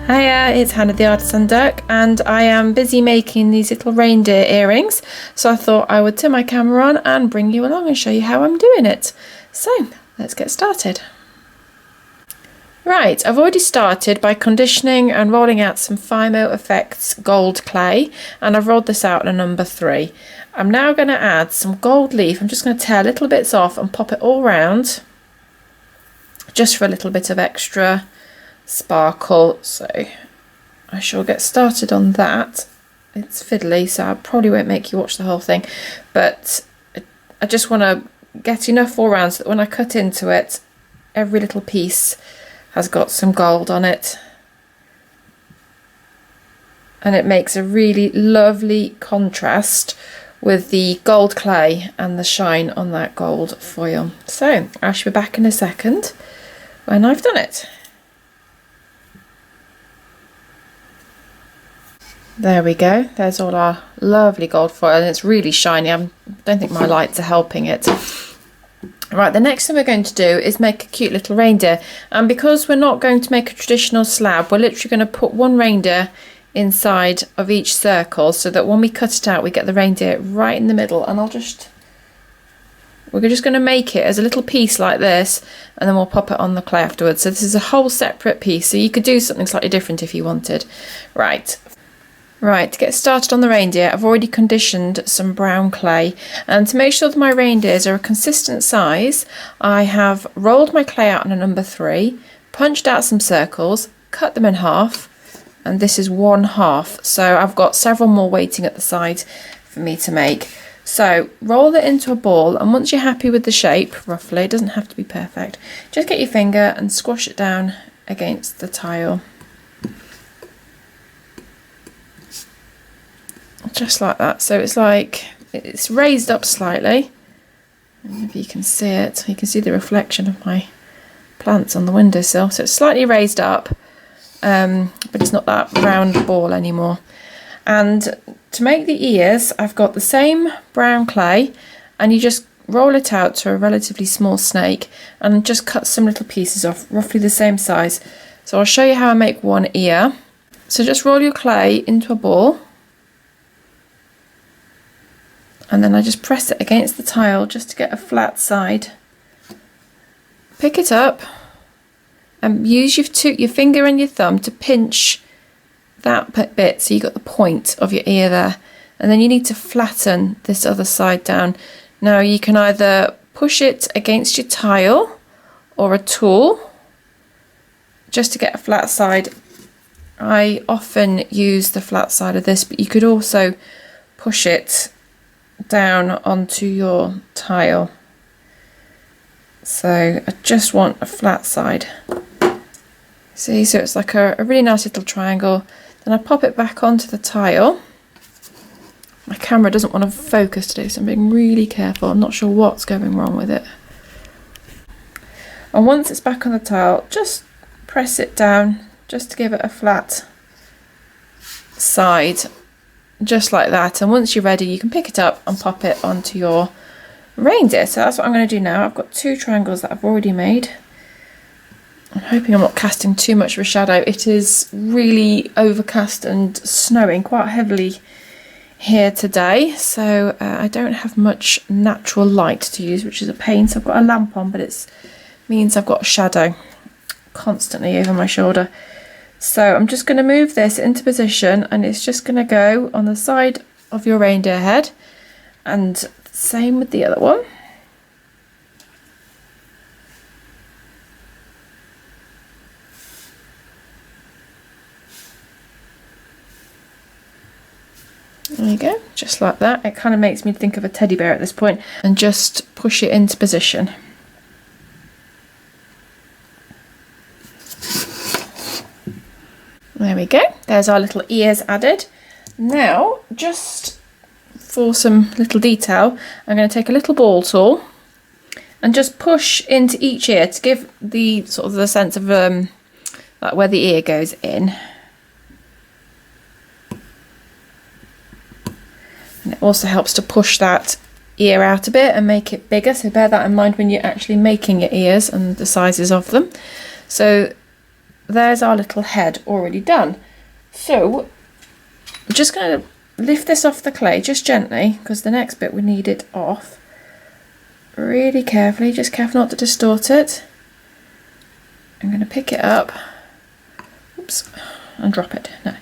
Hiya, it's Hannah the Artisan Duck, and I am busy making these little reindeer earrings, so I thought I would turn my camera on and bring you along and show you how I'm doing it. So let's get started. Right, I've already started by conditioning and rolling out some Fimo Effects gold clay, and I've rolled this out in a number 3. I'm now going to add some gold leaf. I'm just going to tear little bits off and pop it all round, just for a little bit of extra sparkle. So I shall get started on that. It's fiddly, so I probably won't make you watch the whole thing, but I just want to get enough all round so that when I cut into it, every little piece has got some gold on it, and it makes a really lovely contrast with the gold clay and the shine on that gold foil. So I shall be back in a second when I've done it. There we go, there's all our lovely gold foil, and it's really shiny. I don't think my lights are helping it. Right, the next thing we're going to do is make a cute little reindeer, and because we're not going to make a traditional slab, we're literally going to put one reindeer inside of each circle, so that when we cut it out we get the reindeer right in the middle. And we're just going to make it as a little piece like this, and then we'll pop it on the clay afterwards. So this is a whole separate piece, so you could do something slightly different if you wanted. Right, to get started on the reindeer, I've already conditioned some brown clay, and to make sure that my reindeers are a consistent size, I have rolled my clay out in a number 3, punched out some circles, cut them in half, and this is 1/2, so I've got several more waiting at the side for me to make. So roll it into a ball, and once you're happy with the shape, roughly, it doesn't have to be perfect, just get your finger and squash it down against the tile. Just like that. So it's raised up slightly, and if you can see it, you can see the reflection of my plants on the windowsill, so it's slightly raised up, but it's not that round ball anymore. And to make the ears, I've got the same brown clay, and you just roll it out to a relatively small snake and just cut some little pieces off, roughly the same size. So I'll show you how I make one ear. So just roll your clay into a ball, and then I just press it against the tile just to get a flat side. Pick it up and use your finger and your thumb to pinch that bit so you got the point of your ear there, and then you need to flatten this other side down. Now you can either push it against your tile or a tool just to get a flat side. I often use the flat side of this, but you could also push it down onto your tile. So I just want a flat side. See, so it's like a really nice little triangle. Then I pop it back onto the tile. My camera doesn't want to focus today, so I'm being really careful. I'm not sure what's going wrong with it. And once it's back on the tile, just press it down just to give it a flat side, just like that. And once you're ready, you can pick it up and pop it onto your reindeer. So that's what I'm going to do now. I've got 2 triangles that I've already made. I'm hoping I'm not casting too much of a shadow. It is really overcast and snowing quite heavily here today, so I don't have much natural light to use, which is a pain. So I've got a lamp on, but it means I've got a shadow constantly over my shoulder. So I'm just going to move this into position, and it's just going to go on the side of your reindeer head, and same with the other one. There you go, just like that. It kind of makes me think of a teddy bear at this point, and just push it into position. There we go, there's our little ears added. Now, just for some little detail, I'm going to take a little ball tool and just push into each ear to give the sort of the sense of like where the ear goes in. And it also helps to push that ear out a bit and make it bigger, so bear that in mind when you're actually making your ears and the sizes of them. So there's our little head already done. So I'm just going to lift this off the clay just gently, because the next bit we need it off really carefully, just careful not to distort it. I'm going to pick it up, oops, and drop it. No,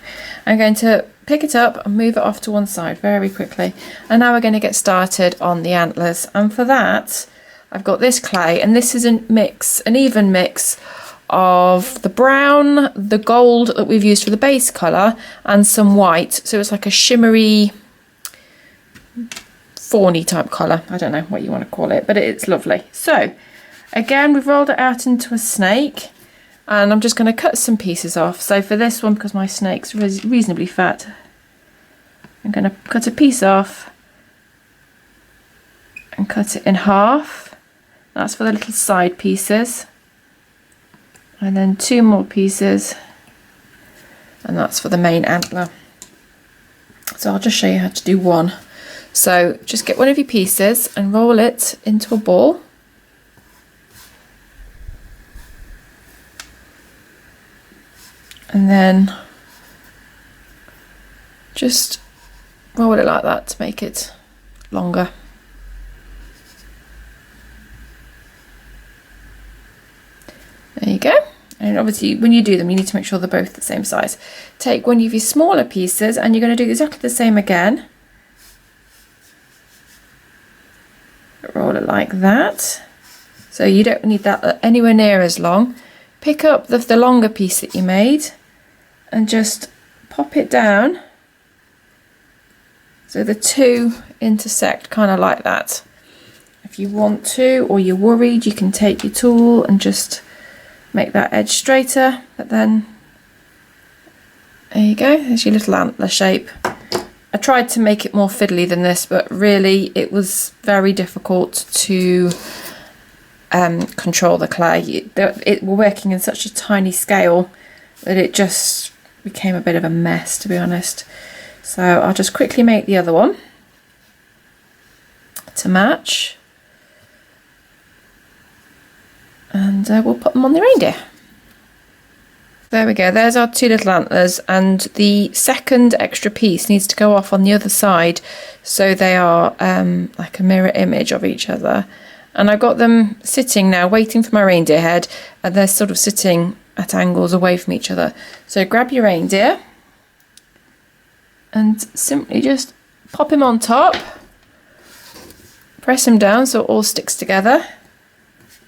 I'm going to pick it up and move it off to one side very quickly. And now we're going to get started on the antlers, and for that I've got this clay, and this is an even mix of the brown, the gold that we've used for the base colour, and some white, so it's like a shimmery fawny type colour. I don't know what you want to call it, but it's lovely. So again, we've rolled it out into a snake, and I'm just going to cut some pieces off. So for this one, because my snake's reasonably fat, I'm going to cut a piece off and cut it in half. That's for the little side pieces. And then 2 more pieces, and that's for the main antler. So I'll just show you how to do one. So just get one of your pieces and roll it into a ball. And then just roll it like that to make it longer. There you go. And obviously when you do them, you need to make sure they're both the same size. Take one of your smaller pieces, and you're going to do exactly the same again. Roll it like that. So you don't need that anywhere near as long. Pick up the longer piece that you made and just pop it down, so the two intersect kind of like that. If you want to, or you're worried, you can take your tool and just make that edge straighter, but then there you go, there's your little antler shape. I tried to make it more fiddly than this, but really it was very difficult to control the clay. We're working in such a tiny scale that it just became a bit of a mess, to be honest. So I'll just quickly make the other one to match. And we'll put them on the reindeer. There we go, there's our 2 little antlers, and the second extra piece needs to go off on the other side, so they are like a mirror image of each other. And I've got them sitting now waiting for my reindeer head, and they're sort of sitting at angles away from each other. So grab your reindeer and simply just pop him on top, press him down so it all sticks together.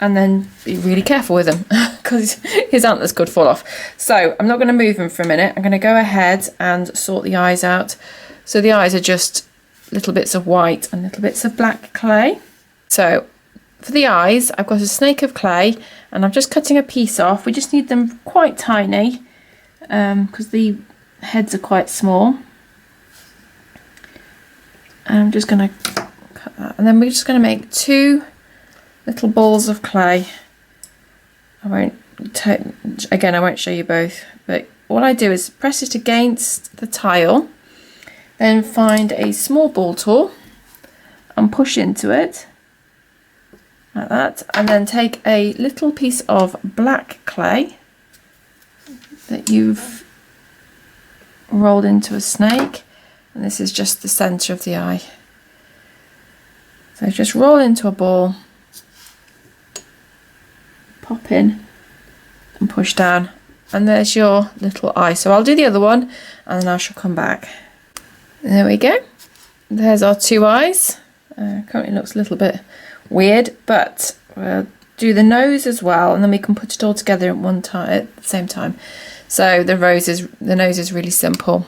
And then be really careful with him because his antlers could fall off. So I'm not going to move him for a minute. I'm going to go ahead and sort the eyes out. So the eyes are just little bits of white and little bits of black clay. So for the eyes, I've got a snake of clay, and I'm just cutting a piece off. We just need them quite tiny because the heads are quite small. And I'm just going to cut that. And then we're just going to make 2 little balls of clay. I won't show you both, but what I do is press it against the tile, then find a small ball tool and push into it like that, and then take a little piece of black clay that you've rolled into a snake, and this is just the centre of the eye. So just roll into a ball, pop in and push down, and there's your little eye. So I'll do the other one and then I shall come back. There we go, there's our 2 eyes. Currently looks a little bit weird, but we'll do the nose as well, and then we can put it all together at the same time. So the nose is really simple.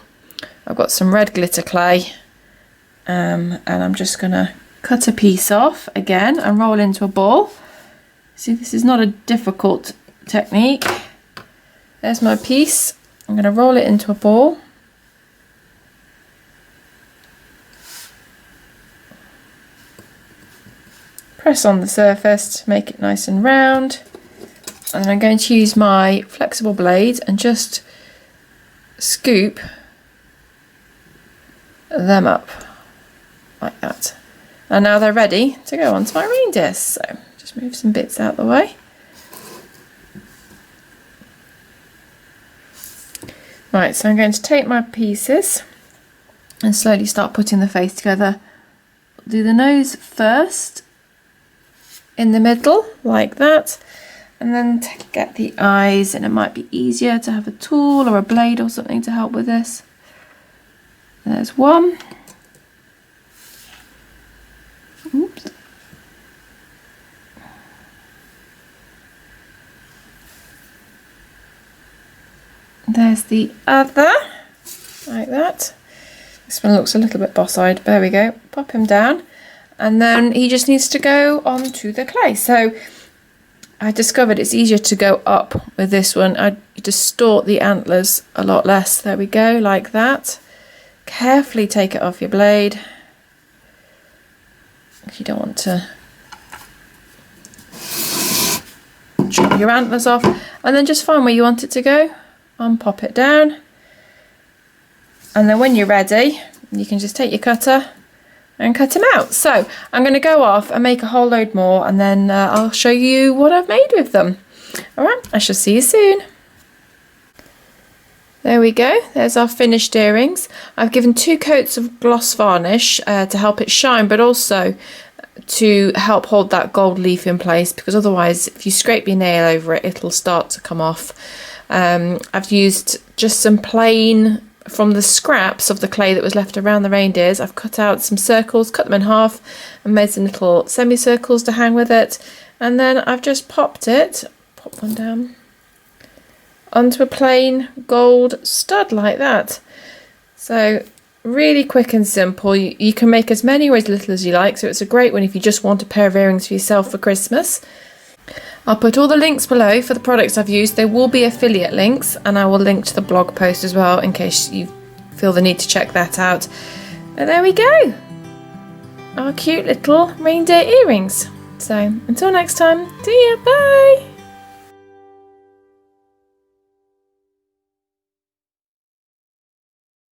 I've got some red glitter clay, and I'm just gonna cut a piece off again and roll into a ball. See, this is not a difficult technique. There's my piece. I'm going to roll it into a ball. Press on the surface to make it nice and round. And I'm going to use my flexible blade and just scoop them up like that. And now they're ready to go onto my reindeer. So just move some bits out of the way. Right, so I'm going to take my pieces and slowly start putting the face together. Do the nose first, in the middle, like that, and then get the eyes, and it might be easier to have a tool or a blade or something to help with this. There's one. Oops. There's the other, like that. This one looks a little bit boss-eyed. There we go. Pop him down. And then he just needs to go onto the clay. So I discovered it's easier to go up with this one. I distort the antlers a lot less. There we go, like that. Carefully take it off your blade. If you don't want to chop your antlers off. And then just find where you want it to go. And pop it down. And then when you're ready, you can just take your cutter and cut them out. So I'm going to go off and make a whole load more, and then I'll show you what I've made with them. All right, I shall see you soon. There we go, there's our finished earrings. I've given 2 coats of gloss varnish to help it shine, but also to help hold that gold leaf in place, because otherwise if you scrape your nail over it, it'll start to come off. I've used just some plain, from the scraps of the clay that was left around the reindeers, I've cut out some circles, cut them in half and made some little semicircles to hang with it, and then I've just popped it, pop one down, onto a plain gold stud like that. So really quick and simple. You can make as many or as little as you like, so it's a great one if you just want a pair of earrings for yourself for Christmas. I'll put all the links below for the products I've used. There will be affiliate links, and I will link to the blog post as well in case you feel the need to check that out. And there we go, our cute little reindeer earrings. So until next time, see ya, bye.